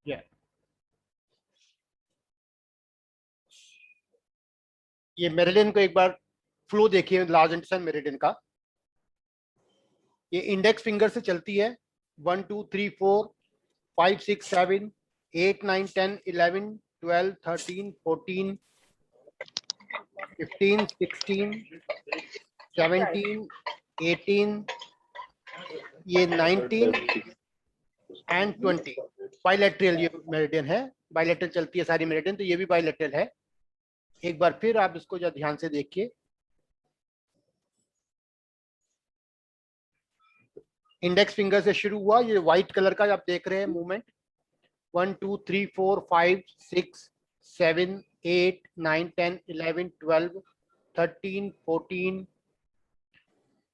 Yeah. ये meridian को एक बार फ्लो देखिए, लार्ज इंटेस्टाइन मेरिडियन का। ये इंडेक्स फिंगर से चलती है 1 2 3 4 5 6 7 8 9 10 11 12 13 14 15 16 17 18, ये 19 एंड 20। बाइलेटरल ये मेरिडियन है, बाइलेटरल चलती है सारी मेरिडियन, तो ये भी बाइलेटरल है। एक बार फिर आप इसको जरा ध्यान से देखिए। इंडेक्स फिंगर से शुरू हुआ, ये व्हाइट कलर का आप देख रहे हैं मूवमेंट। 1 2 3 4 5 6 7 8 9 10 11 12 13 14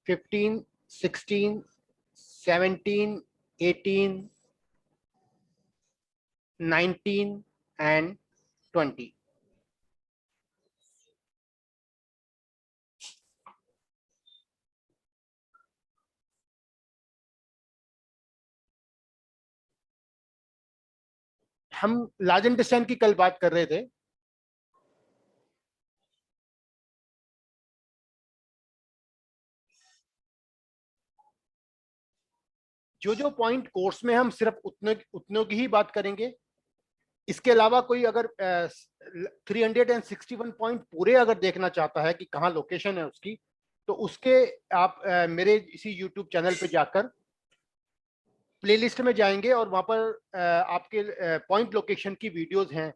15 16 17 18 19 and 20। हम लार्ज इंटेस्टाइन की कल बात कर रहे थे। जो जो पॉइंट कोर्स में हम सिर्फ उतने की ही बात करेंगे। इसके अलावा कोई अगर 361 पॉइंट पूरे अगर देखना चाहता है कि कहाँ लोकेशन है उसकी, तो उसके आप मेरे इसी यूट्यूब चैनल पे जाकर प्लेलिस्ट में जाएंगे और वहां पर आपके पॉइंट लोकेशन की वीडियोस हैं,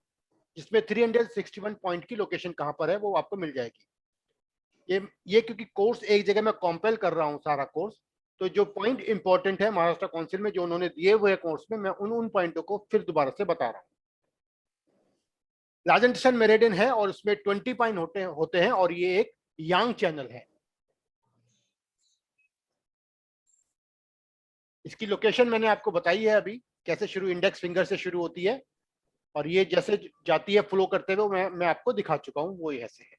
जिसमें 361 पॉइंट की लोकेशन कहाँ पर है वो आपको मिल जाएगी। ये क्योंकि कोर्स एक जगह मैं कॉम्पाइल कर रहा हूँ सारा कोर्स, तो जो पॉइंट इंपॉर्टेंट है महाराष्ट्र काउंसिल में जो उन्होंने दिए हुए कोर्स में, मैं उन पॉइंटों को फिर दोबारा से बता रहा हूँ। लार्ज इंटेस्टाइन मेरिडियन है और उसमें 20 पॉइंट होते हैं और ये एक यांग चैनल है। इसकी लोकेशन मैंने आपको बताई है अभी, कैसे शुरू इंडेक्स फिंगर से शुरू होती है और ये जैसे जाती है फ्लो करते हुए, मैं आपको दिखा चुका हूं वो ऐसे है।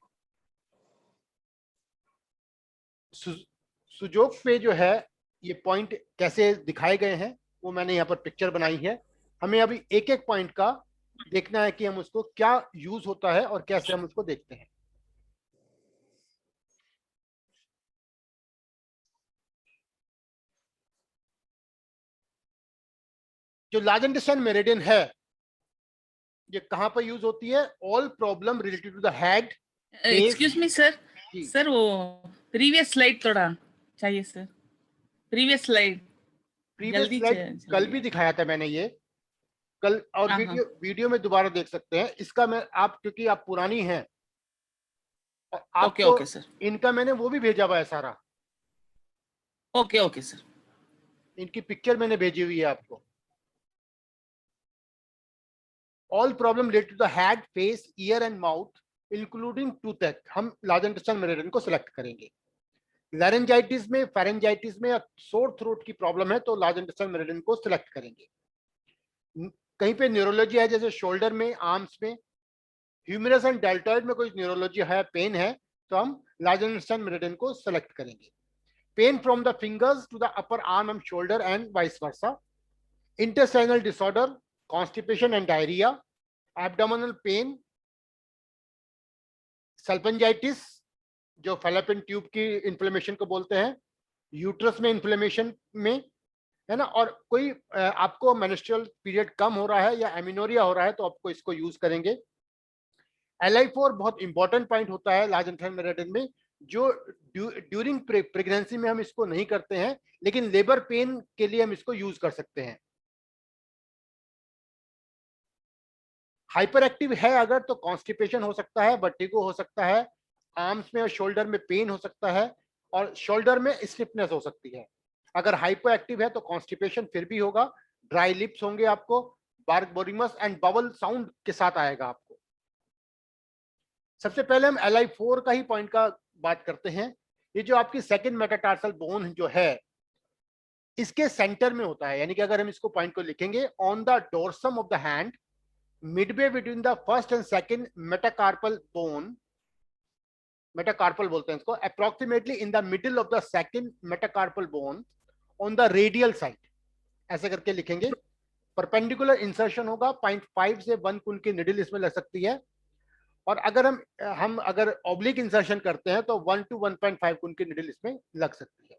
सुजोक पे जो है ये पॉइंट कैसे दिखाए गए हैं वो मैंने यहाँ पर पिक्चर बनाई है। हमें अभी एक एक पॉइंट का देखना है कि हम उसको क्या यूज होता है और कैसे हम उसको देखते हैं। जो लार्ज इंटेस्टाइन मेरिडियन है ये कहां पर यूज होती है? All problem related to the head. Excuse me sir, sir वो प्रीवियस स्लाइड थोड़ा चाहिए सर, प्रीवियस स्लाइड प्रीवियस जल्दी स्लाइड कल भी चाहिए। दिखाया था मैंने ये कल, और हाँ हाँ, वीडियो में दोबारा देख सकते हैं इसका। मैं आप क्योंकि आप पुरानी हैं, ओके आपको ओके सर, इनका मैंने वो भी भेजा हुआ है सारा, ओके ओके सर। इनकी पिक्चर मैंने भेजी हुई है आपको। All problem related to the head, face, ear and mouth including tooth, हम लार्ज इंटेस्टाइन मेरिडियन को सिलेक्ट करेंगे। लैरेंजाइटिस में, फेरेंजाइटिस में या सोर थ्रोट की प्रॉब्लम है तो लार्ज इंटेस्टाइन मेरिडियन को सिलेक्ट करेंगे। कहीं पे न्यूरोलॉजी है जैसे शोल्डर में, आर्म्स में, ह्यूमरस एंड डेल्टॉइड में कोई न्यूरोलॉजी है, पेन है, तो हम लार्ज इंटेस्टाइन मेरिडियन को सेलेक्ट करेंगे। Pain from the fingers to the upper arm and shoulder and vice versa. Intestinal disorder, constipation and diarrhoea, abdominal pain, salpingitis जो फेलोपियन ट्यूब की इन्फ्लेमेशन को बोलते हैं, यूट्रस में इन्फ्लेमेशन में, है ना, और कोई आपको मेंस्ट्रुअल पीरियड कम हो रहा है या एमिनोरिया हो रहा है तो आपको इसको यूज करेंगे। LI4 बहुत इंपॉर्टेंट पॉइंट होता है लार्ज इंटेस्टाइन मेरिडियन में, जो ड्यूरिंग प्रेगनेंसी में हम इसको नहीं करते हैं, लेकिन लेबर पेन के लिए हम इसको यूज कर सकते हैं। हाइपर एक्टिव है अगर तो कॉन्स्टिपेशन हो सकता है, वर्टिगो हो सकता है, आर्म्स में और शोल्डर में पेन हो सकता है, और शोल्डर में स्टिफनेस हो सकती है। अगर हाइपर एक्टिव है तो कॉन्स्टिपेशन फिर भी होगा, ड्राई लिप्स होंगे आपको, बार्गबोरिमस एंड बबल साउंड के साथ आएगा आपको। सबसे पहले हम LI4 का ही पॉइंट का बात करते हैं। ये जो आपकी सेकंड मेटाटार्सल बोन जो है इसके सेंटर में होता है, यानी कि अगर हम इसको पॉइंट को लिखेंगे, on the dorsum of the hand, midway between the first and second metacarpal bone, metacarpal बोलते हैं इसको, approximately in the middle of the second metacarpal bone on the radial side, ऐसे करके लिखेंगे। परपेंडिकुलर इंसर्शन होगा, 0.5 से 1 कुन की निडल इसमें लग सकती है, और अगर हम अगर ऑब्लिक इंसर्शन करते हैं तो 1 to 1.5 कुन की निडल इसमें लग सकती है।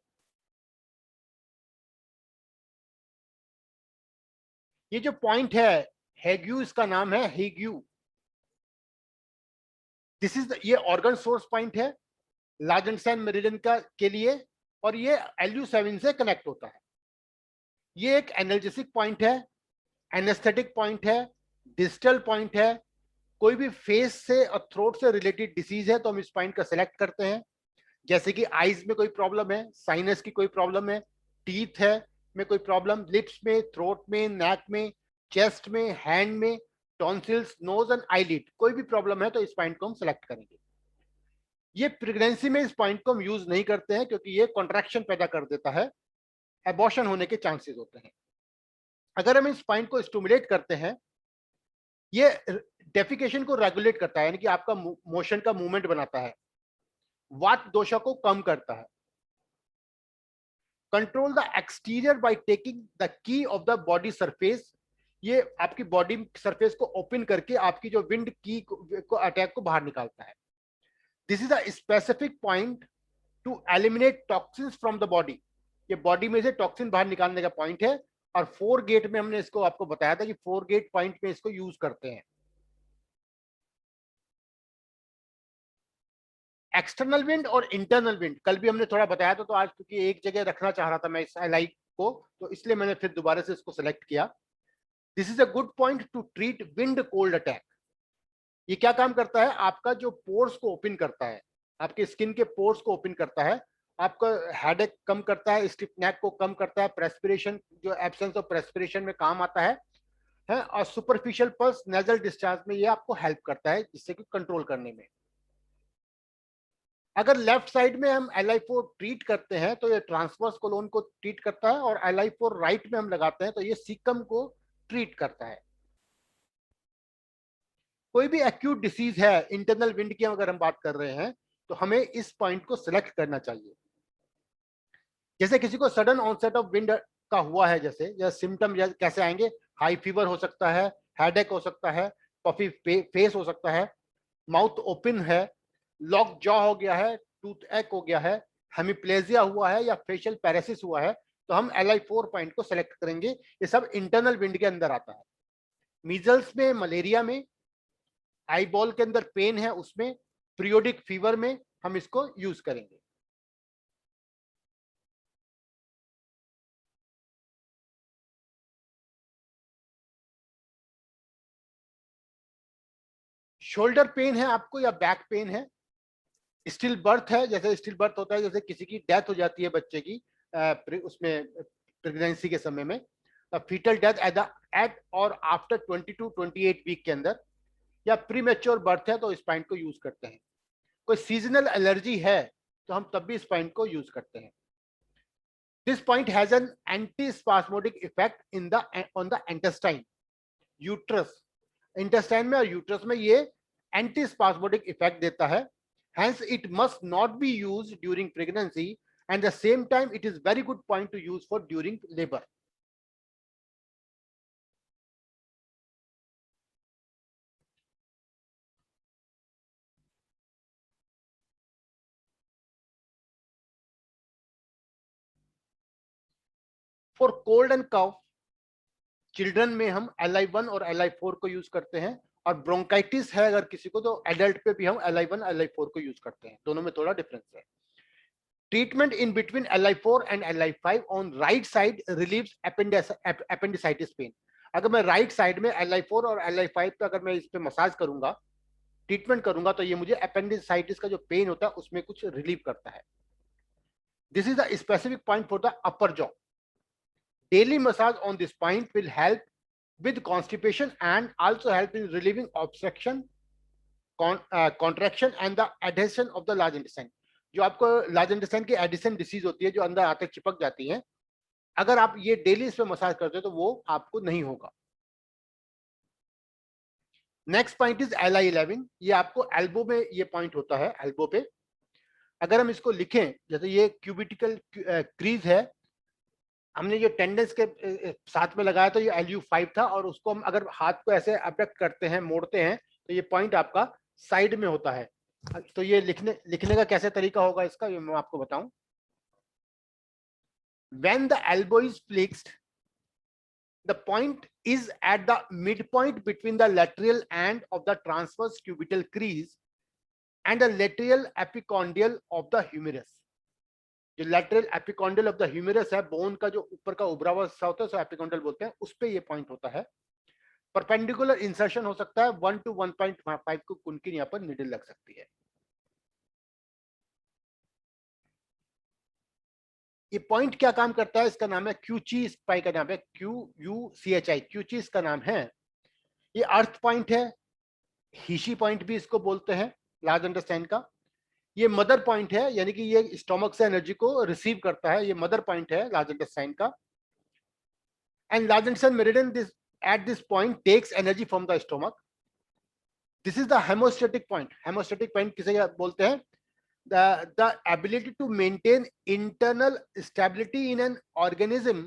ये जो पॉइंट है हेग्यू, इसका नाम है हेग्यू। दिस इज ये ऑर्गन सोर्स पॉइंट है लार्जेंस्टाइन मेरिडियन का के लिए, और ये LU7 से कनेक्ट होता है। ये एक एनाल्जेसिक पॉइंट है, एनेस्थेटिक पॉइंट है, डिजिटल पॉइंट है। कोई भी फेस से और थ्रोट से रिलेटेड डिसीज है तो हम इस पॉइंट का सिलेक्ट करते हैं। जैसे कि आईज में कोई प्रॉब्लम है, साइनस की कोई प्रॉब्लम है, टीथ है में कोई प्रॉब्लम, लिप्स में, थ्रोट में, नेक में, चेस्ट में, हैंड में, टॉन्सिल्स, नोज एंड आईलिड, कोई भी प्रॉब्लम है तो इस पॉइंट को हम सिलेक्ट करेंगे। ये प्रेगनेंसी में इस पॉइंट को हम यूज नहीं करते हैं क्योंकि ये कॉन्ट्रैक्शन पैदा कर देता है, एबॉर्शन होने के चांसेस होते हैं। अगर हम इस पॉइंट को स्टिमुलेट करते हैं, ये डेफिकेशन को रेगुलेट करता है, यानी कि आपका मोशन का मूवमेंट बनाता है, वात दोषा को कम करता है, control the exterior by taking the key of the body surface. ये आपकी बॉडी सरफेस को ओपन करके आपकी जो विंड की को अटैक को बाहर निकालता है। This is a specific point two eliminate toxins from the body. ये बॉडी में से टॉक्सिन बाहर निकालने का पॉइंट है, और 4 गेट में हमने इसको आपको बताया था कि 4 गेट पॉइंट में इसको यूज करते हैं। एक्सटर्नल विंड और इंटरनल विंड कल भी हमने थोड़ा बताया था, तो आज क्योंकि एक जगह रखना चाह रहा था मैं इस LI को, तो इसलिए मैंने फिर दोबारा से इसको सेलेक्ट किया। This is a good point two treat wind cold attack. ये क्या काम करता है, आपका जो पोर्स को ओपन करता है, आपके स्किन के पोर्स को ओपन करता है, आपका हेडेक कम करता है, स्टिफ नेक को कम करता है, प्रेस्पिरेशन, जो एब्सेंस ऑफ प्रेस्पिरेशन में काम आता है, और सुपरफिशियल पल्स नेजल डिस्चार्ज में ये आपको हेल्प करता है, जिससे कि कंट्रोल करने में। अगर लेफ्ट साइड में हम LI4 ट्रीट करते हैं तो ये ट्रांसवर्स कोलोन को ट्रीट करता है, और LI4 राइट में हम लगाते हैं तो ये सीकम को ट्रीट करता है। कोई भी एक्यूट डिसीज है, इंटरनल विंड की अगर हम बात कर रहे हैं, तो हमें इस पॉइंट को सिलेक्ट करना चाहिए। जैसे किसी को सडन ऑनसेट ऑफ विंड का हुआ है, जैसे सिम्टम कैसे आएंगे, हाई फीवर हो सकता है, हेडेक हो सकता है, पफी फेस हो सकता है, माउथ ओपन है, लॉक जॉ हो गया है, टूथ एक हो गया है, हेमिप्लेजिया हुआ है, या फेशियल पैरासिस हुआ है, तो हम LI4 पॉइंट को सिलेक्ट करेंगे। ये सब इंटरनल विंड के अंदर आता है। मीजल्स में, मलेरिया में, आई बॉल के अंदर पेन है उसमें, पीरियोडिक फीवर में हम इसको यूज करेंगे। शोल्डर पेन है आपको या बैक पेन है, स्टिल बर्थ है, जैसे स्टिल बर्थ होता है, जैसे किसी की डेथ हो जाती है बच्चे की उसमें प्रेगनेंसी के समय में, फीटल डेथ एट और आफ्टर 20 to 28 वीक के अंदर, या प्री मेच्योर बर्थ है तो इस पॉइंट को यूज करते हैं। कोई सीजनल एलर्जी है तो हम तब भी इस पॉइंट को यूज करते हैं। This point has an anti spasmodic effect in the on the intestine, uterus, intestine में और यूट्रस में ये एंटी स्पास्मोडिक इफेक्ट देता है। Hence, it must not be used during pregnancy, and the same time, it is very good point to use for during labor. For cold and cough, children में हम LI1 और LI4 को use करते हैं, और bronchitis है अगर किसी को तो एडल्ट पे भी हम LI1 LI4 को यूज करते हैं। दोनों में थोड़ा डिफरेंस है। Treatment in between LI4 and LI5 on right side relieves appendicitis pain. अगर मैं राइट साइड में LI4 और LI5 पे अगर मैं इस पे मसाज करूंगा, ट्रीटमेंट करूंगा, तो ये मुझे एपेंडिसाइटिस का जो पेन होता है उसमें कुछ रिलीव करता है। This is the specific point for the upper jaw. Daily massage on this point will help with constipation and also help in relieving obstruction, contraction and the adhesion of the large intestine। जो आपको large intestine की addition disease होती है, जो अंदर आते चिपक जाती है, अगर आप ये डेली इस पे मसाज करते हो तो वो आपको नहीं होगा। Next point is LI11। ये आपको एल्बो में ये पॉइंट होता है, एल्बो पे। अगर हम इसको लिखें, जैसे ये क्यूबिटिकल क्रीज है, हमने जो टेंडेंस के साथ में लगाया तो ये LU5 था, और उसको हम अगर हाथ को ऐसे अबडक्ट करते हैं, मोड़ते हैं, तो ये पॉइंट आपका साइड में होता है। तो ये लिखने का कैसे तरीका होगा इसका, ये मैं आपको बताऊं। When the elbow is flexed, the point is at the midpoint between the lateral end of the transverse cubital crease and the lateral epicondyle of the humerus. जो lateral epicondyle of the humerus है, bone का जो ऊपर का उभरा हुआ हिस्सा होता है, उसको एपिकॉन्डल बोलते हैं, उस पे ये पॉइंट होता है। परपेंडिकुलर इंसर्शन हो सकता है, 1 to 1.5 को कुनकिन यहाँ पर निडल लग सकती है। ये पॉइंट क्या काम करता है, इसका नाम है क्यूची स्पाई, का नाम है QUCHI, क्यूची इसका नाम है। ये अर्थ पॉइंट है, हिशी पॉइंट भी इसको बोलते हैं लार्ज इंटेस्टाइन का। ये मदर पॉइंट है, यानी कि ये स्टोमक से एनर्जी को रिसीव करता है, ये मदर पॉइंट है लार्ज इंटेस्टाइन का। And large intestine meridian this at this point takes energy from the stomach. This is the hemostatic point. Hemostatic point किसे बोलते हैं? The ability to maintain internal stability in an organism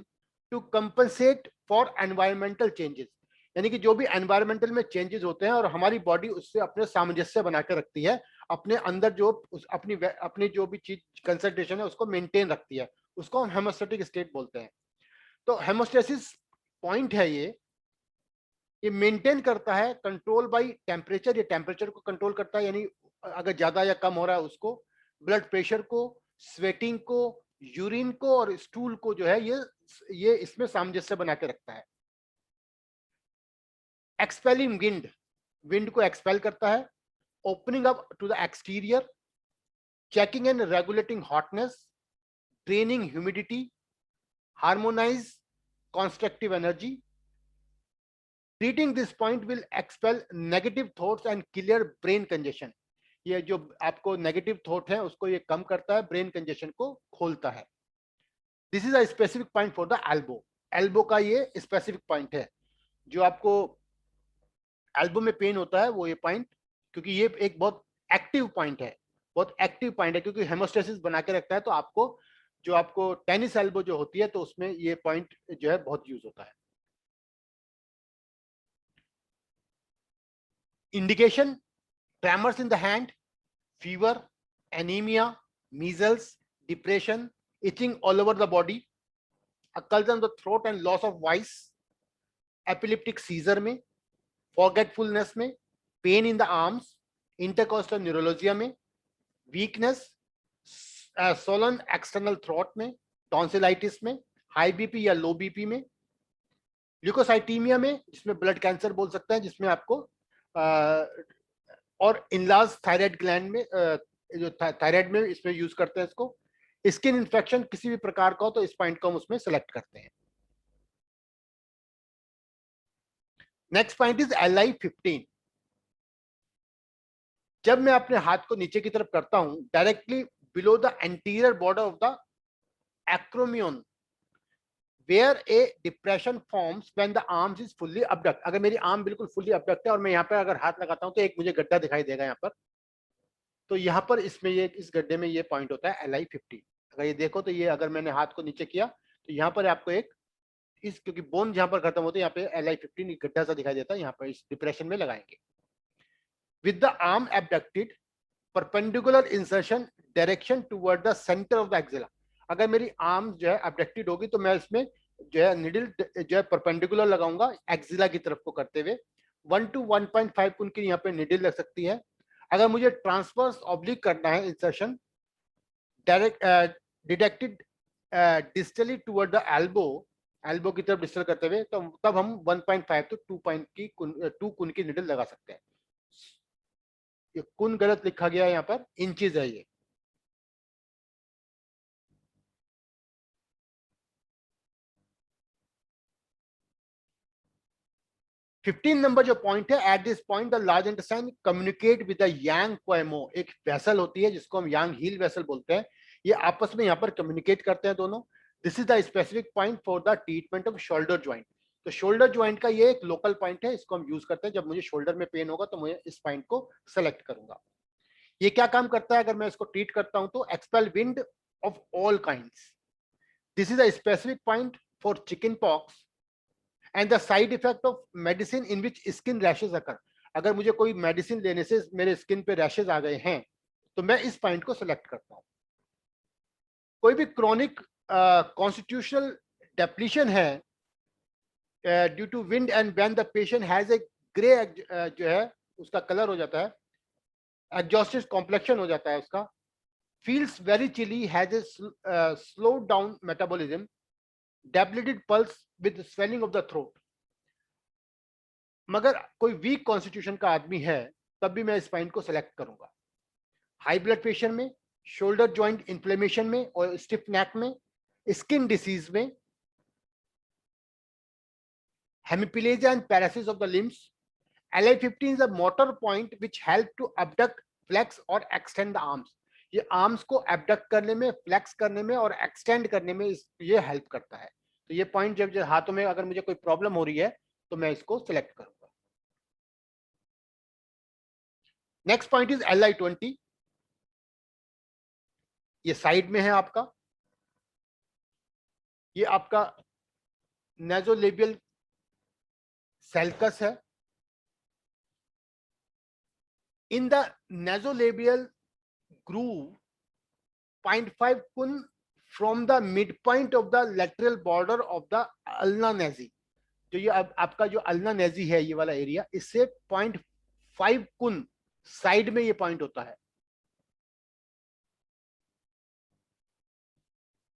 to compensate for environmental changes. यानी कि जो भी environmental में changes होते हैं और हमारी बॉडी उससे अपने सामंजस्य बना के रखती है, अपने अंदर जो अपनी जो भी चीज कंसंट्रेशन है उसको मेंटेन रखती है, उसको हम हेमोस्टेटिक स्टेट बोलते हैं। तो हेमोस्टेसिस पॉइंट है ये मेंटेन करता है कंट्रोल बाय टेम्परेचर, ये टेम्परेचर को कंट्रोल करता है, यानी अगर ज्यादा या कम हो रहा है उसको, ब्लड प्रेशर को, स्वेटिंग को, यूरिन को और स्टूल को जो है ये इसमें सामंजस्य बना के रखता है। एक्सपेलिंग विंड को एक्सपेल करता है। Opening up to the exterior, checking and regulating hotness, draining humidity, harmonise constructive energy. Treating this point will expel negative thoughts and clear brain congestion. ये जो आपको नेगेटिव थॉट है उसको ये कम करता है, ब्रेन कंजेशन को खोलता है। This is a specific point for the elbow. Elbow का ये स्पेसिफिक पॉइंट है। जो आपको एल्बो में पेन होता है वो ये पॉइंट, क्योंकि ये एक बहुत एक्टिव पॉइंट है, बहुत एक्टिव पॉइंट है, क्योंकि हेमोस्टेसिस बना के रखता है। तो आपको टेनिस एल्बो जो होती है तो उसमें ये पॉइंट जो है बहुत यूज होता है। Indication: tremors in the hand, fever, anemia, measles, depression, itching all over the body, occlusion of the throat and loss of voice, epileptic seizure में, forgetfulness में, pain in the arms, intercostal neuralgia में, weakness, swollen external throat में, tonsillitis में, high BP या low BP में, ल्यूकोसाइटीमिया में, जिसमें blood cancer बोल सकते हैं, जिसमें आपको और इनलाज थायराइड ग्लैंड में, जो थायराइड में इसमें यूज करते हैं इसको। स्किन इन्फेक्शन किसी भी प्रकार का हो तो इस पॉइंट को हम उसमें सेलेक्ट करते हैं। Next point is LI15। जब मैं अपने हाथ को नीचे की तरफ करता हूं, directly below the anterior border of the acromion, where a depression forms when the arms is fully abduct। अगर मेरी आर्म बिल्कुल फुली अबडक्ट है और मैं यहाँ पर अगर हाथ लगाता हूँ तो एक मुझे गड्ढा दिखाई देगा यहाँ पर। तो यहाँ पर इसमें ये इस गड्ढे में ये पॉइंट होता है LI15। अगर ये देखो तो ये अगर मैंने हाथ को नीचे किया तो यहाँ पर आपको एक क्योंकि बोन जहाँ पर खत्म होती है यहाँ पे LI15 एक गड्ढा सा दिखाई देता है, यहाँ पर इस डिप्रेशन में लगाएंगे। With the arm abducted, perpendicular insertion direction toward the centre of the axilla. अगर मेरी आर्म जो है एबडक्टेड होगी तो मैं इसमें जो है निडल जो है परपेंडिकुलर लगाऊंगा एक्सिला की तरफ को करते हुए। 1 to 1.5 उनकी यहाँ पे निडल लग सकती है। अगर मुझे ट्रांसवर्स ऑब्लिक करना है insertion direct detected distally toward the elbow की तरफ डिस्टल करते हुए, तो तब हम 1.5 to 2 कुन की निडल लगा सकते हैं। ये कुन गलत लिखा गया है, यहाँ पर इंचेस है ये। फिफ्टीन नंबर जो पॉइंट है, at this point the large intestine communicate with the Yang qiaomo. एक वेसल होती है जिसको हम यांग हील वेसल बोलते हैं, ये आपस में यहाँ पर कम्युनिकेट करते हैं दोनों। This is the specific point for the treatment off shoulder joint. तो शोल्डर ज्वाइंट का ये एक लोकल पॉइंट है, इसको हम यूज करते हैं जब मुझे शोल्डर में पेन होगा तो मैं इस पॉइंट को सेलेक्ट करूंगा। ये क्या काम करता है अगर मैं इसको ट्रीट करता हूं तो expel wind of all kinds, This is a specific point for chicken pox and the side effect of medicine in which skin rashes occur. अगर मुझे कोई मेडिसिन लेने से मेरे स्किन पे रैशेज आ गए हैं तो मैं इस पॉइंट को सिलेक्ट करता हूं. कोई भी क्रॉनिक कॉन्स्टिट्यूशनल डेप्लीशन है due to wind and when the patient has a grey जो है उसका कलर हो जाता है, एग्जॉस्टिव कॉम्प्लेक्शन हो जाता है उसका, feels very chilly, has a slowed down metabolism, debilitated pulse with swelling of the throat. मगर कोई वीक कॉन्स्टिट्यूशन का आदमी है तब भी मैं इस पॉइंट को सिलेक्ट करूंगा. हाई ब्लड प्रेशर में, शोल्डर जॉइंट इन्फ्लेमेशन में और स्टिफ नेक में, स्किन डिसीज में, hemiplegia and paralysis of the limbs. Li15 is a motor point which help to abduct, flex और extend the arms. ये आर्म्स को एबडक्ट करने में, फ्लेक्स करने में और एक्सटेंड करने में ये हेल्प करता है. तो ये पॉइंट जब हाथों में अगर मुझे कोई प्रॉब्लम हो रही है तो मैं इसको सिलेक्ट करूंगा. Next point is Li20. ये साइड में है आपका, ये आपका नेजोलेबियल सेल्कस है. In the nasolabial groove 0.5 kun from the midpoint of the lateral border of the ulna nazi. जो ये आपका जो अल्ना नेजी है ये वाला एरिया, इससे 0.5 कुन साइड में ये पॉइंट होता है.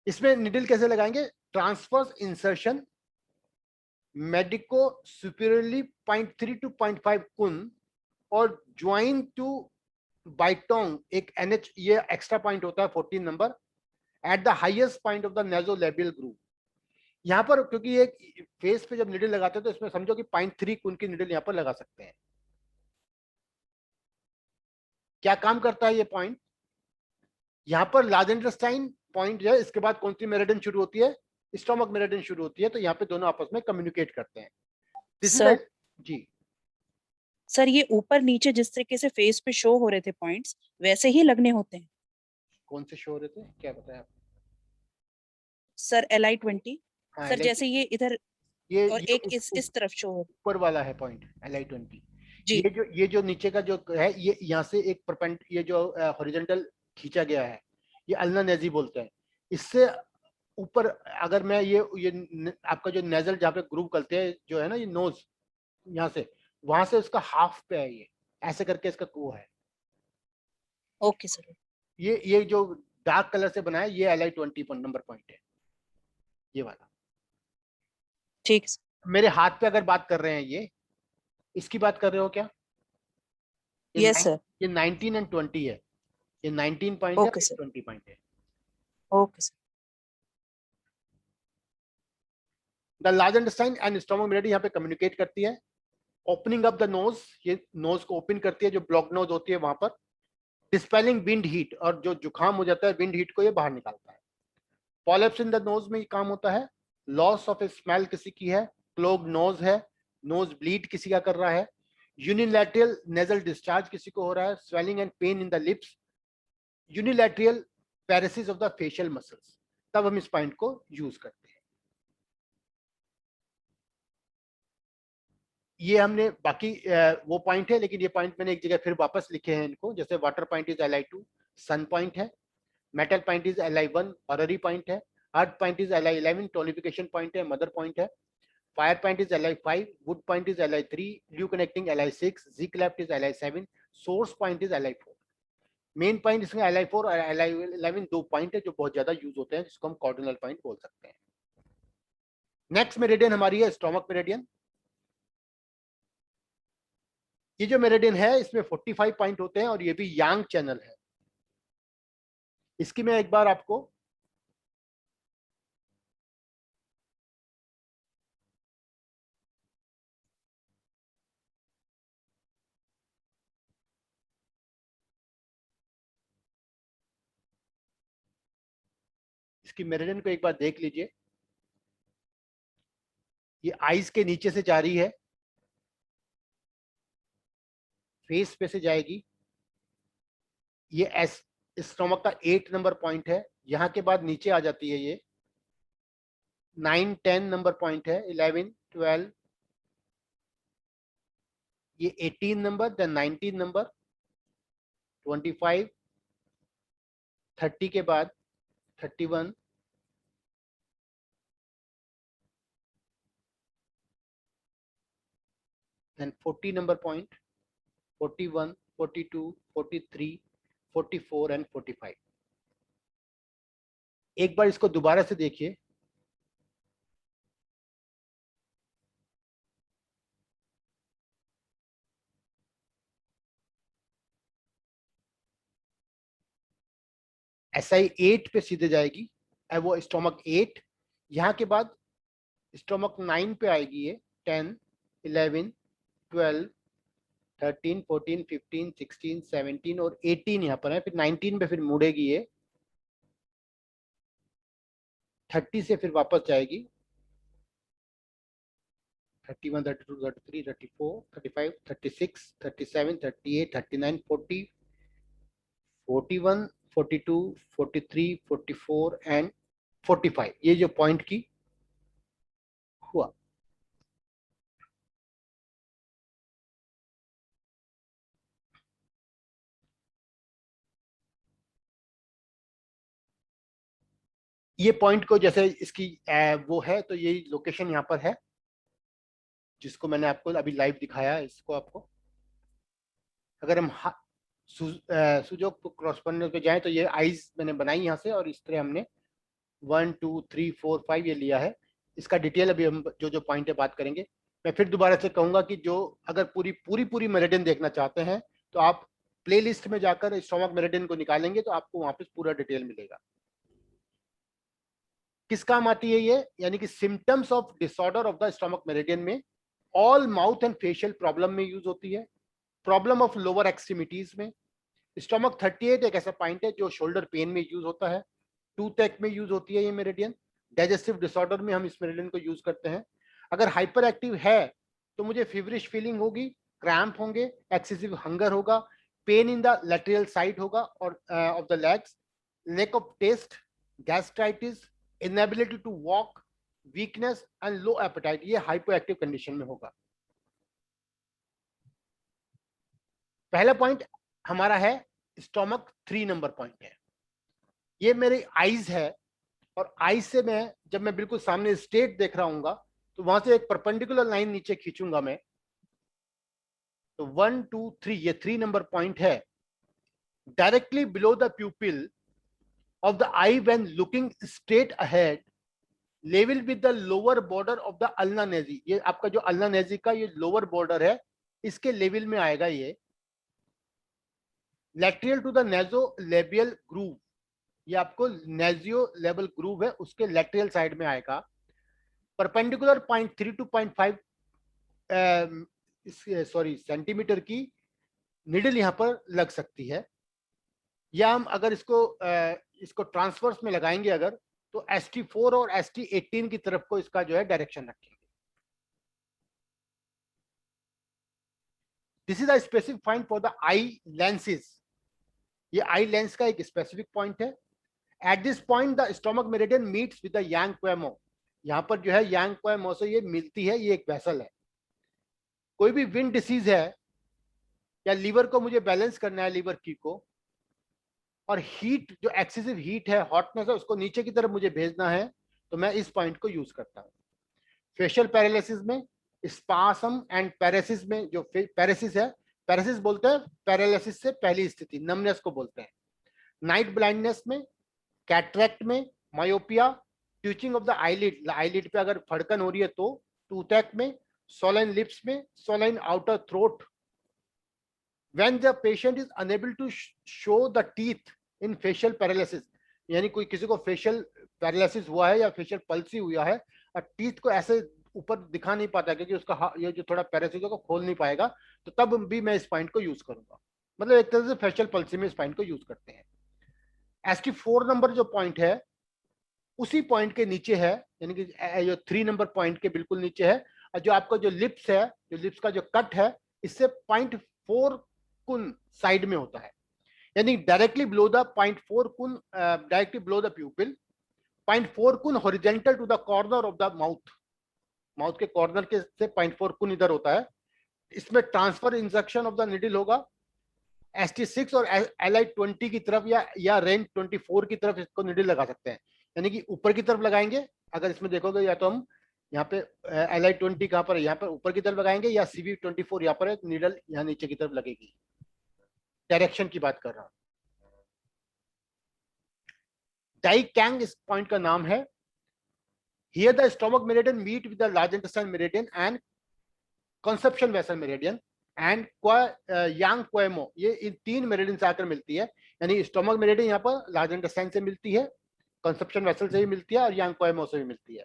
इसमें निडल कैसे लगाएंगे? Transverse insertion medico superiorly 0.3 to 0.5 कुन और ज्वाइन टू बाइटोंग एक NH, ये एक्स्ट्रा पॉइंट होता है 14 नंबर at the highest point of the nasolabial groove. यहां पर क्योंकि ये फेस पे जब निडल लगाते हैं तो इसमें समझो कि 0.3 कुन की निडल यहां पर लगा सकते हैं. क्या काम करता है ये पॉइंट? यहां पर लार्ज इंटेस्टाइन पॉइंट है, इसके बाद कौन सी मेरिडियन शुरू होती है? स्टोमक मेरिडियन शुरू होती है. तो यहाँ पे दोनों आपस में कम्युनिकेट करते हैं. सर जी सर, ये ऊपर नीचे जिस तरीके से फेस पे शो हो रहे थे पॉइंट्स, वैसे ही लगने होते हैं? कौन से शो हो रहे थे, क्या बताया आप? Sir Li20. हाँ, सर जैसे ये इधर ये और एक इस तरफ शो हो. ऊपर वाला है पॉइंट Li20. जी. ये जो नीचे का जो है ये यहाँ से एक परपेंड, ये जो हॉरिजॉन्टल खींचा गया है ये अल्ना नेजी बोलते हैं. इससे ऊपर अगर मैं ये आपका जो नेजल जहाँ पे ग्रूव करते हैं जो है ना, ये नोज यहाँ से वहां से उसका हाफ पे है, ये ऐसे करके इसका वो है. Okay sir. ये जो डार्क कलर से बना है ये Li20 नंबर पॉइंट है, ये वाला. ठीक. मेरे हाथ पे अगर बात कर रहे हैं, ये इसकी बात कर रहे हो क्या? Yes sir. ये 19 and 20 है. ये 19 पॉइंट है, 20 पॉइंट है. Okay sir. The large intestine and stomach meridian यहाँ पे कम्युनिकेट करती है. ओपनिंग अप द नोज, ये नोज को ओपन करती है, जो ब्लॉक नोज होती है वहां पर. डिस्पेलिंग विंड हीट, और जो जुकाम हो जाता है विंड हीट को ये बाहर निकालता है. पॉलिप्स इन द नोज में ये काम होता है. लॉस ऑफ स्मेल किसी की है, क्लोग नोज है, नोज ब्लीड किसी का कर रहा है, यूनिलैटरल नेजल डिस्चार्ज किसी को हो रहा है, swelling and pen in the lips, unilateral paralysis of the facial muscles, तब हम इस पॉइंट को यूज करते हैं. ये हमने बाकी वो पॉइंट है, लेकिन ये पॉइंट मैंने एक जगह फिर वापस लिखे हैं इनको. जैसे water point is Li2, sun point है, metal point is Li1, horary point है, earth point is Li11, tonification point है, मदर पॉइंट है, fire point is Li5, wood point is Li3, ल्यू कनेक्टिंग Li6, जिक cleft is Li7, source point is Li4. Main point इसमें Li4 और Li11 दो point है जो बहुत ज्यादा यूज होते हैं, जिसको हम कार्डिनल पॉइंट बोल सकते हैं. नेक्स्ट मेरिडियन हमारी है स्टोमक मेरिडियन. ये जो मेरिडियन है इसमें 45 पॉइंट होते हैं और ये भी यांग चैनल है. इसकी मैं एक बार आपको इसकी मेरिडियन को एक बार देख लीजिए. ये आईज के नीचे से जा रही है, फेस पे से जाएगी. ये स्टोमक का 8 नंबर पॉइंट है. यहाँ के बाद नीचे आ जाती है ये 9 10 नंबर पॉइंट है, 11 12, ये 18 नंबर, देन 19 नंबर, 25, 30 के बाद 31, देन 40 नंबर पॉइंट, 41, 42, 43, 44 एंड 45। एक बार इसको दोबारा से देखिए, SI 8 पे सीधे जाएगी, वो स्टोमक 8, यहाँ के बाद स्टोमक 9 पे आएगी ये, 10, 11, 12, 13, 14, 15, 16, 17 और 18 यहाँ पर है, फिर 19 पे फिर मुड़ेगी ये, 30 से फिर वापस जाएगी, 31, 32, 33, 34, 35, 36, 37, 38, 39, 40, 41, 42, 43, 44 एंड 45, ये जो पॉइंट की हुआ। ये पॉइंट को जैसे इसकी वो है, तो ये लोकेशन यहाँ पर है जिसको मैंने आपको अभी लाइव दिखाया है। इसको आपको अगर हम सुजोग क्रॉसपोंडेंस पे जाएं तो ये आईज मैंने बनाई यहाँ से, और इस तरह हमने 1 2 3 4 5 ये लिया है। इसका डिटेल अभी हम जो जो पॉइंट है बात करेंगे। मैं फिर दोबारा से कहूंगा कि जो अगर पूरी मेरिडियन देखना चाहते हैं तो आप प्लेलिस्ट में जाकर स्टोमक मेरिडियन को निकालेंगे तो आपको वहां पे पूरा डिटेल मिलेगा। किस काम आती है ये, यानी कि symptoms of disorder of the stomach meridian में all mouth and facial problem में यूज होती है, प्रॉब्लम ऑफ लोअर एक्सट्रीमिटीज में। स्टोमक 38 एक ऐसा पॉइंट है जो शोल्डर पेन में यूज होता है, टूथ एक में यूज होती है ये मेरिडियन, डाइजेस्टिव डिसऑर्डर में हम इस मेरिडियन को यूज करते हैं। अगर हाइपर एक्टिव है तो मुझे फीवरिश फीलिंग होगी, क्रैम्प होंगे, एक्सेसिव हंगर होगा, pain in the lateral side होगा और of the legs, lack of taste, gastritis, inability to walk, weakness and low appetite, ये हाइपर एक्टिव कंडीशन में होगा। पहला पॉइंट हमारा है स्टोमक 3 नंबर पॉइंट है, ये मेरी आईज है, और आईज से मैं जब मैं बिल्कुल सामने स्टेट देख रहा हूँ तो वहां से एक परपेंडिकुलर लाइन नीचे खींचूंगा मैं, तो 1 2 3 ये 3 नंबर पॉइंट है, directly below the प्यूपिल of the I when looking straight ahead, level with the lower border of the ulna Naezy. ये आपका जो अल्ना नेजी का ये लोअर बॉर्डर है, इसके लेवल में आएगा ये, lateral to the naso labial groove, ये आपको नेजियो लेवल ग्रूव है उसके लैटरल साइड में आएगा, परपेंडिकुलर 0.3 to 0.5 सेंटीमीटर की निडल यहां पर लग सकती है, या हम अगर इसको ट्रांसवर्स में लगाएंगे अगर, तो ST4 और ST18 की तरफ को इसका जो है डायरेक्शन रखेंगे। This is a specific point for the eye lenses, ये आई लेंस का एक स्पेसिफिक पॉइंट है। At this point the stomach meridian meets with the यांग क्वेमो, यहाँ पर जो है यांग क्वेमो से ये मिलती है, ये एक वेसल है। कोई भी विंड डिसीज है या लीवर को मुझे बैलेंस करना है, लीवर की को, और हीट जो एक्सेसिव हीट है, हॉटनेस है, उसको नीचे की तरफ मुझे भेजना है, तो मैं इस पॉइंट को यूज करता हूँ। फेशियल पैरालिसिस में, स्पासम एंड पैरेसिस में, जो पैरेसिस है, पैरेसिस बोलते हैं पैरालिसिस से पहली स्थिति, नमनेस को बोलते हैं। नाइट ब्लाइंडनेस में, कैटरेक्ट में, myopia, twitching of the eyelid, eyelid पे अगर फड़कन हो रही है तो, टूथेक में, सोलाइन लिप्स में, सोलाइन outer throat, when the patient is unable to show the teeth in facial paralysis, यानी कोई किसी को फेशियल पैरालिसिस हुआ है या फेशियल पल्सी हुआ है और टीथ को ऐसे ऊपर दिखा नहीं पाता क्योंकि उसका ये जो थोड़ा पैरालिसिस को खोल नहीं पाएगा, तो तब भी मैं इस पॉइंट को यूज करूंगा। मतलब एक तरह से फेशियल पल्सी में इस पॉइंट को यूज करते हैं। ST4 नंबर जो पॉइंट है उसी पॉइंट के नीचे है, यानी कि जो 3 नंबर पॉइंट के बिल्कुल नीचे है, और जो आपका जो लिप्स है, जो लिप्स का जो कट है, इससे 0.4 कुन साइड में होता है, यानी डायरेक्टली बिलो द 0.4 कुन, directly below the pupil, 0.4 cun horizontal to the corner of the mouth, mouth के कॉर्नर के से 0.4 कुन इधर होता है। इसमें transfer injection of the needle होगा ST6 और LI20 की तरफ या रेंज 24 की तरफ इसको निडल लगा सकते हैं, यानी कि ऊपर की तरफ लगाएंगे। अगर इसमें देखोगे या तो हम यहाँ पे LI20 कहाँ पर है, यहाँ पर ऊपर की तरफ लगाएंगे, या CV24 यहाँ पर है, निडल यहाँ नीचे की तरफ लगेगी। डायरेक्शन की बात कर रहा हूं। डाई कैंग इस पॉइंट का नाम है। Here the stomach meridian meet with the large intestine meridian and conception vessel meridian and yang quemo, ये इन 3 मेरिडियन से आकर मिलती है, यानी स्टोमक मेरिडियन यहाँ पर लार्ज इंटेस्टाइन से मिलती है, कंसेप्शन वेसल से भी मिलती है और यांग क्वेमो से भी मिलती है।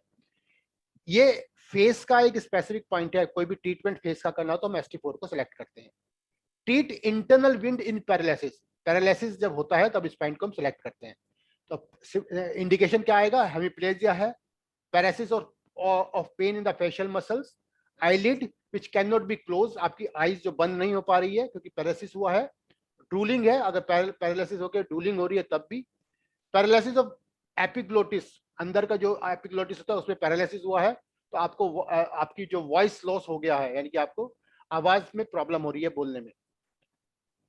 ये फेस का एक स्पेसिफिक पॉइंट है। कोई भी ट्रीटमेंट फेस का करना हो तो हम ST4 को सिलेक्ट करते हैं। Treat internal wind in paralysis, paralysis जब होता है तब इस पॉइंट को हम सिलेक्ट करते हैं। तो इंडिकेशन क्या आएगा, हेमिप्लेजिया है, paralysis of pen in the facial muscles, eyelid which can not be close, आपकी आईज जो बंद नहीं हो पा रही है क्योंकि पैरालिसिस हुआ है, ड्रूलिंग है, अगर पैरालिसिस होकर ड्रूलिंग हो रही है तब भी, पैरालिसिस ऑफ एपिग्लोटिस, अंदर का जो एपिग्लोटिस होता है उसमें पैरालिसिस हुआ है तो आपको आपकी जो वॉइस लॉस हो गया है, यानी कि आपको आवाज में प्रॉब्लम हो रही है बोलने में।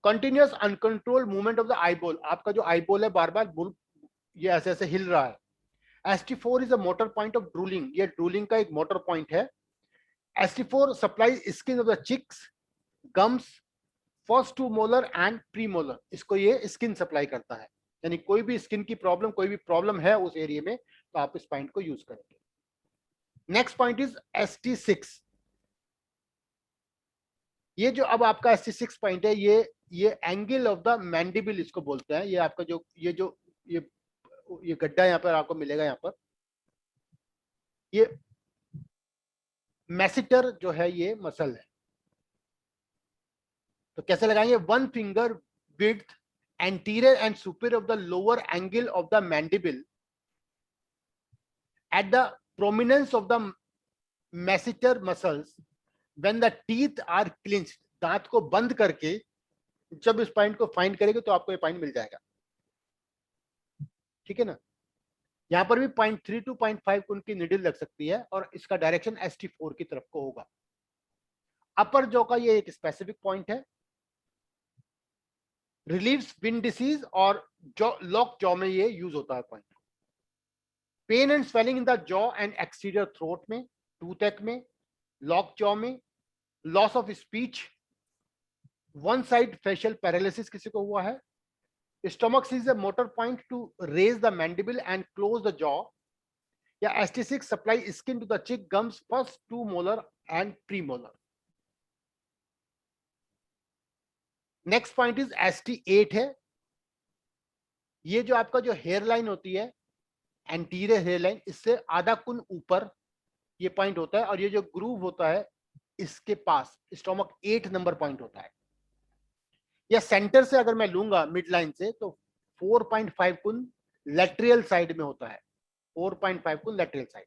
Continuous uncontrolled movement of the eyeball, आपका जो आईबॉल है बार बार ये ऐसे ऐसे हिल रहा है। ST4 is a motor point of drooling, ये ड्रूलिंग का एक मोटर पॉइंट है। ST4 supplies skin of the cheeks, gums, first 2 molar and pre molar, इसको ये स्किन सप्लाई करता है, यानी कोई भी स्किन की प्रॉब्लम, कोई भी प्रॉब्लम है उस एरिया में तो आप इस पॉइंट को यूज करेंगे। Next point is ST6। ये जो अब आपका ST6 पॉइंट है, ये एंगल ऑफ द मैंडिबल इसको बोलते हैं। ये आपका जो ये गड्ढा यहाँ पर आपको मिलेगा, यहाँ पर ये मैसिटर जो है ये मसल है। तो कैसे लगाएंगे, 1 finger width anterior and superior of the lower angle of the mandible at the prominence of the masseter muscles when the teeth are clenched, दांत को बंद करके जब इस पॉइंट को फाइंड करेंगे तो आपको ये पॉइंट मिल जाएगा। ठीक है ना, यहां पर भी 0.3 to 0.5 उनकी निडल लग सकती है और इसका डायरेक्शन ST4 की तरफ को होगा। अपर जॉ का ये एक स्पेसिफिक पॉइंट है, रिलीव्स विंड डिसीज और लॉक जॉ में ये यूज होता है point. Pain and swelling in the jaw and exterior throat में, टूथ में, लॉक जॉ में, loss of speech, one side facial paralysis किसी को हुआ है। Stomach sees a motor point to raise the mandible and close the jaw, या ST6 supply skin to the cheek, gums, first 2 molar and pre molar. Next point is ST8 है। ये जो आपका जो हेयर लाइन होती है, anterior hair line, इससे आधा कुन ऊपर ये पॉइंट होता है और ये जो ग्रूव होता है इसके पास स्टोमक 8 नंबर पॉइंट होता है। या सेंटर से अगर मैं लूंगा मिड लाइन से तो 4.5 कुन लैटरल साइड में होता है, 4.5 cun lateral side.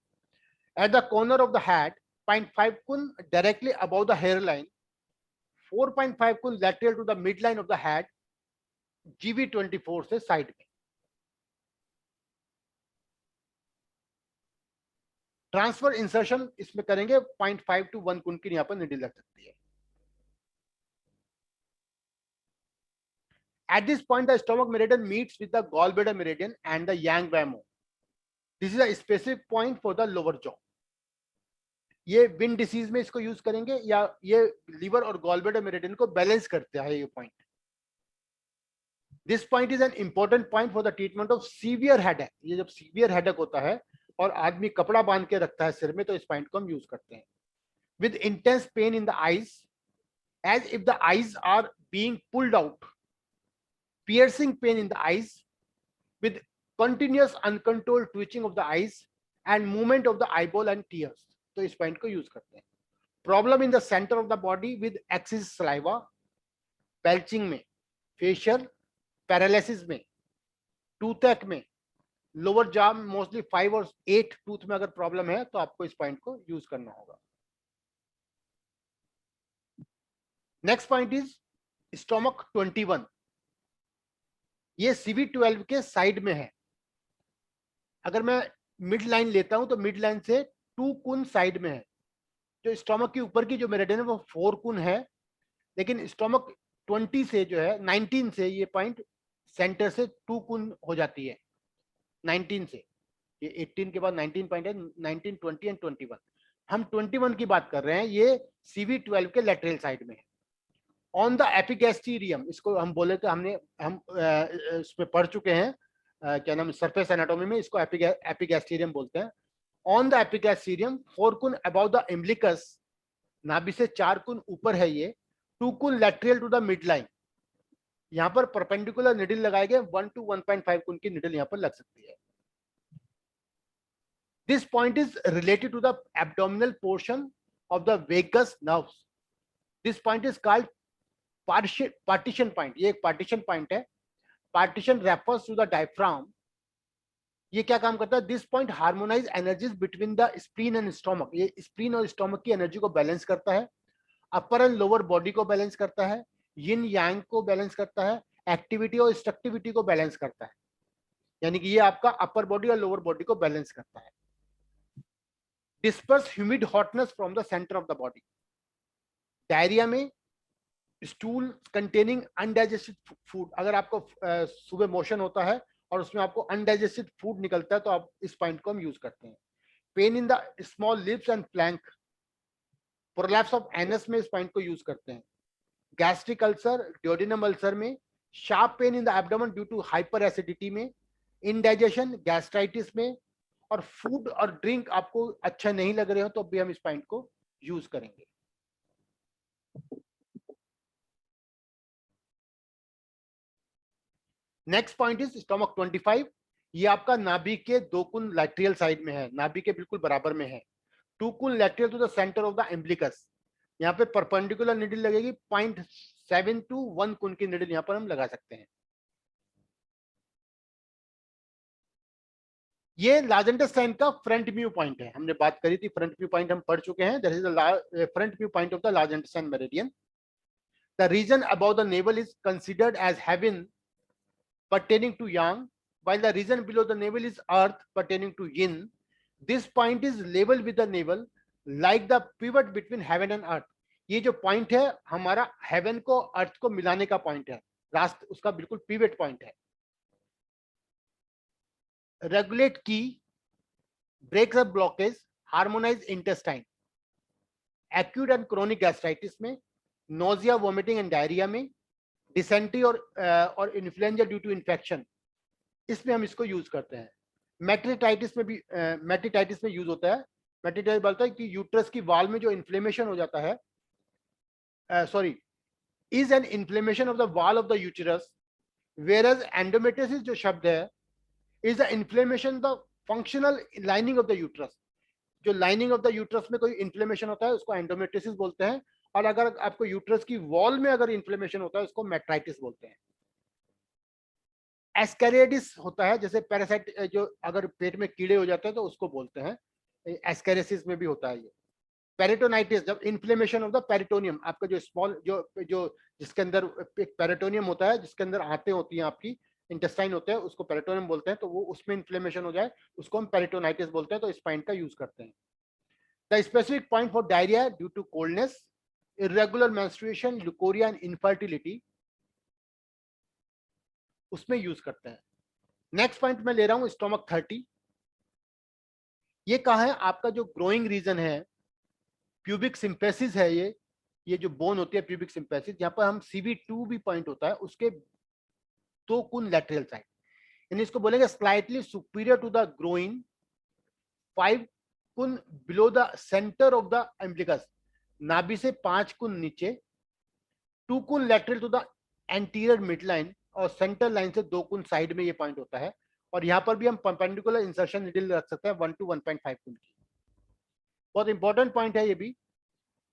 At the corner of the head 0.5 cun directly above the hair line, 4.5 cun lateral to the midline of the head, GV24 से साइड में। ट्रांसफर इंसर्शन इसमें करेंगे 0.5 to 1 कुन की यहाँ पर निडल लग सकती है। At this point, the stomach meridian meets with the gallbladder meridian and the yang vamo. This is a specific point for the lower jaw. ये विंड डिसीज में इसको यूज करेंगे, या ये लीवर और गॉलब्लैडर मेरिडियन को बैलेंस करते हैं ये point. This point is an important point for the treatment of severe headache. ये जब सीवियर हेडेक होता है और आदमी कपड़ा बांध के रखता है सिर में तो इस पॉइंट को हम यूज करते हैं। With intense pain in the eyes as if the eyes are being pulled out, piercing pain in the eyes with continuous uncontrolled twitching of the eyes and movement of the eyeball and tears, तो इस point को use करते हैं। Problem in the centre of the body with excess saliva, belching में, facial paralysis में, toothache में, lower jaw में mostly 5 और 8 टूथ में अगर प्रॉब्लम है तो आपको इस पॉइंट को यूज करना होगा। Next point is stomach 21। ये CV12 के साइड में है। अगर मैं मिड लाइन लेता हूं तो मिड लाइन से 2 कुन साइड में है। जो स्टोमक के ऊपर की जो मेरिडियन है वो 4 कुन है, लेकिन स्टोमक 20 से जो है 19 से ये पॉइंट सेंटर से 2 कुन हो जाती है। 19 से ये 18 के बाद 19 पॉइंट है, 19, 20 एंड 21। हम 21 की बात कर रहे हैं, ये CV12 के लेटरल साइड में है। ऑन द एपिगैस्ट्रियम, इसको हम बोले तो हम इस पे पढ़ चुके हैं, क्या नाम, सरफेस एनाटॉमी में इसको एपिगैस्ट्रियम बोलते हैं। ऑन द एपिगैस्ट्रियम 4 कुन अबाउट द एम्ब्लिकस, नाभि से 4 कुन ऊपर है ये। 2 कुन lateral to the mid line, यहाँ पर परपेंडिकुलर निडल लगाए गए, 1 to 1.5 कुन की निडल यहाँ पर लग सकती है। This point is related to the abdominal portion of the vagus nerves. This point is called partition point. ये एक partition point है। Partition refers to the diaphragm. ये क्या काम करता है? This point harmonize energies between the spleen and stomach. ये spleen और stomach की एनर्जी को बैलेंस करता है, अपर एंड लोअर बॉडी को बैलेंस करता है, यिन यांग को बैलेंस करता है, एक्टिविटी और स्ट्रक्टिविटी को बैलेंस करता है। यानी कि ये आपका अपर बॉडी और लोअर बॉडी को बैलेंस करता है। Disperse humid hotness from the centre of the body. Diarrhoea में स्टूल कंटेनिंग अनडाइजेस्टेड फूड, अगर आपको सुबह मोशन होता है और उसमें आपको अनडाइजेस्टेड फूड निकलता है तो आप इस पॉइंट को हम यूज करते हैं। Pain in the small lips and flank, prolapse of anus में इस पॉइंट को यूज करते हैं। गैस्ट्रिक अल्सर, ड्यूडेनम अल्सर में, sharp pain in the abdomen due to hyper acidity में, इंडाइजेशन गैस्ट्राइटिस में, और फूड और ड्रिंक आपको अच्छा नहीं लग रहे हो तो भी हम इस पॉइंट को यूज करेंगे। Next point is stomach 25। ये आपका नाभि के 2 कुन लैटरल साइड में है, नाभि के बिल्कुल बराबर में है। 2 कुन lateral to the centre of the umbilicus, यहाँ पे परपेंडिकुलर निडल लगेगी। 0.7 to 1 कुन की निडल यहाँ पर हम लगा सकते हैं। ये लार्ज इंटेस्टाइन का फ्रंट व्यू पॉइंट है, हमने बात करी थी, फ्रंट व्यू पॉइंट हम पढ़ चुके हैं। That is the front view point of the large intestine meridian. The region about the navel is considered as heaven pertaining to yang, while the region below the navel is earth pertaining to yin. This point is level with the navel, like the pivot between heaven and earth. ये जो point है हमारा haven को अर्थ को मिलाने का point है, रास्ता उसका बिल्कुल पिवट पॉइंट है। रेगुलेट की, breaks up blockage, harmonize intestine, acute and chronic gastritis में, नोजिया, वोमिटिंग एंड डायरिया में, डिसेंट्री और इन्फ्लुएंजा ड्यू टू इन्फेक्शन, इसमें हम इसको यूज करते हैं। मेट्रिटाइटिस में भी मेट्रिटाइटिस में यूज होता है। मेट्रिटाइटिस बोलता है कि यूट्रस की वाल में जो इन्फ्लेमेशन हो जाता है, sorry, is an inflammation of the wall of the uterus, whereas endometriosis जो शब्द है is the inflammation the functional lining of the uterus. जो लाइनिंग ऑफ द यूट्रस में कोई इन्फ्लेमेशन होता है उसको एंडोमेट्रियोसिस बोलते हैं, और अगर आपको यूट्रस की वॉल में अगर इन्फ्लेमेशन होता है उसको मेट्राइटिस बोलते हैं। एस्कैरिडिस होता है, जैसे पैरासाइट जो अगर पेट में कीड़े हो जाते हैं तो उसको बोलते हैं, एस्कैरिसिस में भी होता है ये। पेरिटोनाइटिस, जब इन्फ्लेमेशन ऑफ द पेरिटोनियम, आपका जो स्मॉल जो जिसके अंदर एक पेरिटोनियम होता है, जिसके अंदर आंतें होती हैं, आपकी इंटेस्टाइन होते हैं, उसको पेरिटोनियम बोलते हैं, तो वो उसमें इन्फ्लेमेशन हो जाए उसको हम पेरिटोनाइटिस बोलते हैं, तो इस पॉइंट का यूज करते हैं। The specific point for diarrhoea due to coldness, irregular menstruation, leukorrhea and infertility, उसमें यूज करते हैं। नेक्स्ट पॉइंट मैं ले रहा हूं स्टोमक 30। ये कहा है आपका जो ग्रोइंग रीजन है, प्यूबिक सिम्पेसिस है, ये जो बोन होती है प्यूबिक सिम्पेसिस, यहाँ पर हम CV2 भी पॉइंट होता है, उसके 2 कुन लैटरल साइड, यानी इसको बोलेंगे slightly superior to the groin, 5 कुन below the centre of the umbilicus, नाभि से 5 कुन नीचे, 2 कुन lateral to the anterior mid line, और सेंटर लाइन से 2 कुन साइड में ये पॉइंट होता है। और यहाँ पर भी हम परपेंडिकुलर इंसर्शन निडल रख सकते हैं 1 to 1.5 कुन की। बहुत इंपॉर्टेंट पॉइंट है ये भी।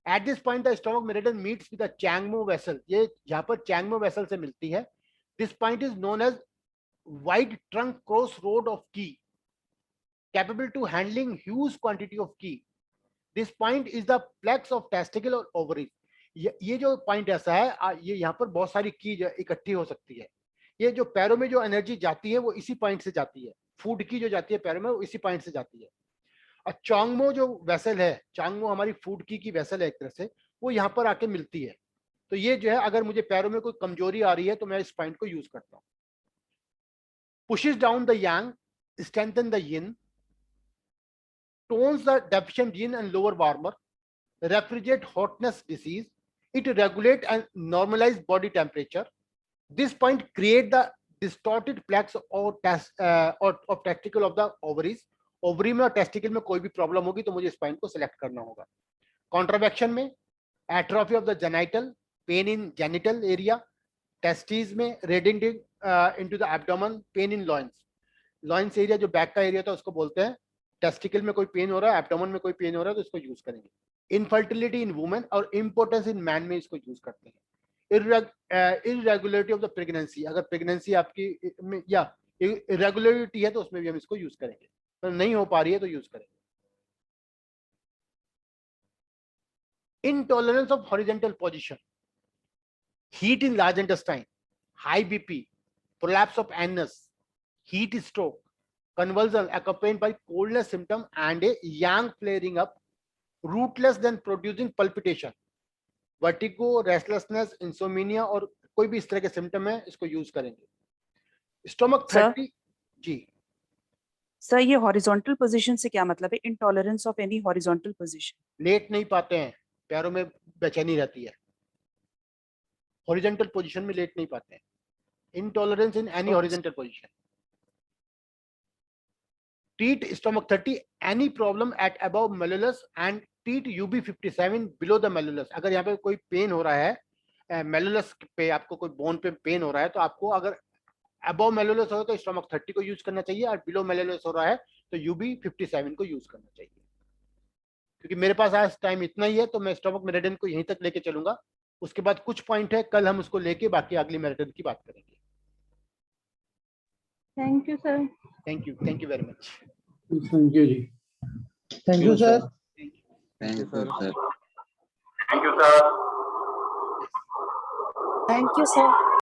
At this point the stomach meridian meets with the चैंगमो वेसल, ये यहाँ पर चैंगमो वेसल से मिलती है। This point is known as wide trunk cross road of की, capable to handling huge quantity of की। This point is the plexus of testicle और ओवरीज। ये जो पॉइंट ऐसा है, ये यहाँ पर बहुत सारी की इकट्ठी हो सकती है। ये जो पैरों में जो एनर्जी जाती है वो इसी पॉइंट से जाती है। फूड की जो जाती है पैरों में वो इसी पॉइंट से जाती है। और चोंगमो जो वेसल है, चोंगमो हमारी फूड की वेसल है एक तरह से, वो यहाँ पर आके मिलती है। तो ये जो है अगर मुझे पैरों में कोई कमजोरी आ रही है तो मैं इस पॉइंट को यूज करता हूँ। Pushes down the Yang, strengthen the yin, tones the deficient yin and lower warmer, refrigerate hotness disease, it regulate and normalize body temperature. This point create the distorted plex or testicle of the ovaries. Ovary में और testicle में कोई भी problem होगी तो मुझे इस point को सिलेक्ट करना होगा। कॉन्ट्रावेक्शन में atrophy of the genital, pain in genital area, testis में radiating into the abdomen, pain in loins, loins area जो बैक का एरिया था उसको बोलते हैं। टेस्टिकल में कोई पेन हो रहा है, एब्डोमेन में कोई पेन हो रहा है तो इसको यूज करेंगे। इनफर्टिलिटी इन वुमेन और इम्पोर्टेंस इन मैन में इसको यूज करते हैं। इरेगुलरिटी ऑफ द प्रेगनेंसी, अगर प्रेगनेंसी आपकी या इरेगुलरिटी है तो उसमें भी हम इसको यूज करेंगे, तो नहीं हो पा रही है तो यूज करेंगे। Intolerance of horizontal position, heat in large intestine, high BP, prolapse of anus, heat stroke, convulsion accompanied by coldness symptom and a yang flaring up, rootless then producing palpitation, vertigo, restlessness, insomnia और कोई भी इस तरह के symptom है इसको use करेंगे। Stomach 30 जी सर, ये हॉरिजॉन्टल पोजीशन से क्या मतलब है? Intolerance of any horizontal position, लेट नहीं पाते हैं, पैरों में बेचैनी रहती है, हॉरिजॉन्टल पोजीशन में लेट नहीं पाते हैं। Intolerance in any horizontal position. Treat stomach 30 any problem at above malleolus and treat UB57 below the malleolus. अगर यहाँ पे कोई पेन हो रहा है malleolus पे, आपको कोई बोन पे पेन हो रहा है तो आपको अगर above malleolus हो तो स्टोमक 30 को यूज करना चाहिए, और below malleolus हो रहा है तो UB57 को यूज करना चाहिए। क्योंकि मेरे पास आज टाइम इतना ही है तो मैं स्टोमक मेरिडियन को यहीं तक लेके चलूंगा, उसके बाद कुछ पॉइंट है कल हम उसको लेके बाकी अगली मेरिडियन की बात करेंगे। Thank you, sir. Thank you very much. Thank you, ji. Thank you, sir. Thank you, sir. Thank you sir.